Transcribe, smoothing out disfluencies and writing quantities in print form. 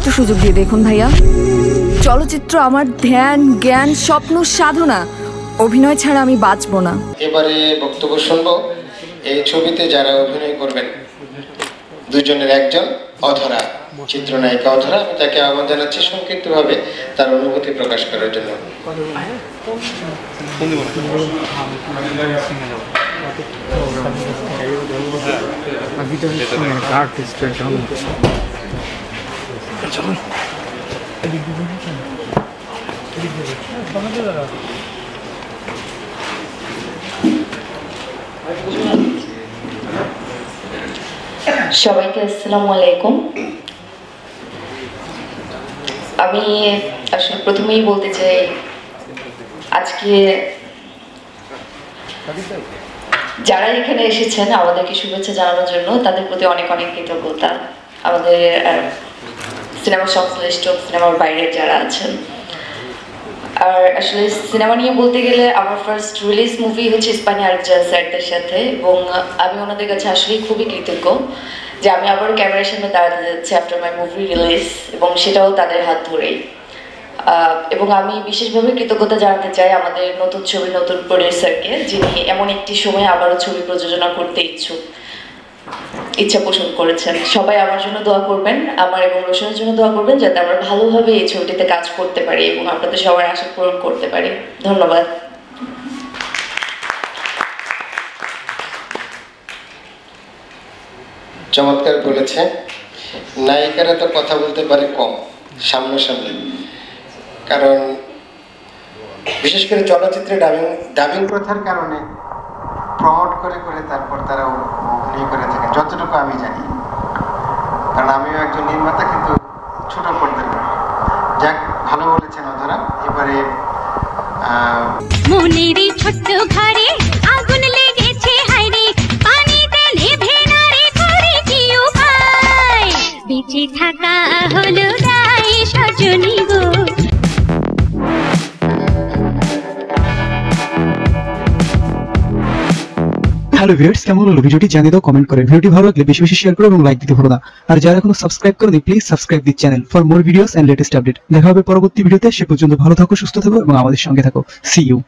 একটা সুযোগ দিয়ে দেখুন ভাইয়া। চলচ্চিত্র আমার ধ্যান, জ্ঞান, স্বপ্ন, সাধনা। অভিনয় ছাড়া আমি বাঁচবো না। এবারে বক্তব্য শুনবো। এই ছবিতে যারা অভিনয় করবেন দুজনের একজন অধরা, চিত্রনায়িকা অধরা। আমি তাকে আহ্বান জানাচ্ছি সংক্ষিপ্তভাবে তার অনুভূতি প্রকাশ করার জন্য। সবাইকে আসসালামু আলাইকুম। আমি আসলে প্রথমেই বলতে চাই, আজকে যারা এখানে এসেছেন আমাদেরকে শুভেচ্ছা জানানোর জন্য, তাদের প্রতি অনেক অনেক কৃতজ্ঞতা। আমাদের সিনেমা সংশ্লিষ্ট, সিনেমার বাইরে যারা আছেন। আর আসলে সিনেমা নিয়ে বলতে গেলে আমার ফার্স্ট রিলিজ মুভি হচ্ছে ইস্পানি আরেকজাল স্যারদের সাথে, এবং আমি ওনাদের কাছে আসলেই খুবই কৃতজ্ঞ যে আমি আবার ক্যামেরার সামনে দাঁড়াতে যাচ্ছি আফটার মাই মুভি রিলিজ, এবং সেটাও তাদের হাত ধরেই। এবং আমি বিশেষভাবে কৃতজ্ঞতা জানাতে চাই আমাদের নতুন ছবি, নতুন প্রডিউসারকে, যিনি এমন একটি সময়ে আবারও ছবি প্রযোজনা করতে ইচ্ছা পোষণ করেছেন। সবাই আমার জন্য দোয়া করবেন, আমার এবং রোশনের জন্য দোয়া করবেন, যাতে আমরা ভালোভাবে এই ছবিটিতে কাজ করতে পারি এবং আপনাদের সবার আশা পূরণ করতে পারি। ধন্যবাদ। চমৎকার বলেছে। নায়িকারা তো কথা বলতে পারে কম সামনাসামনি, কারণ বিশেষ করে চলচ্চিত্রে ডাবিং প্রথার কারণে প্রমোট করে করে তারপর তারা অভিনয় করে থাকে, যতটুকু আমি জানি। কারণ আমিও একজন নির্মাতা, কিন্তু ছোট পর্দার। যাক, ভালো বলেছেন অধরা। এবারে মনেরই ছোট্ট ঘরে আগুন লেগেছে, হায়রে পানিতে নেভে না রে, করে কি উপায়? বেঁচে থাকা হলো দায় সজনী গো। হ্যালো ভিউয়ার্স, কেমন হলো ভিডিওটি জানিয়ে দাও কমেন্ট করে। ভিডিওটি ভালো লাগলে বেশি বেশি শেয়ার করো এবং লাইক দিতে ভুলো না। আর যারা এখনো সাবস্ক্রাইব করোনি, please subscribe this channel for more videos and latest update. দেখা হবে পরবর্তী ভিডিওতে। সে পর্যন্ত ভালো থাকো, সুস্থ থাকো এবং আমাদের সঙ্গে থাকো। See you.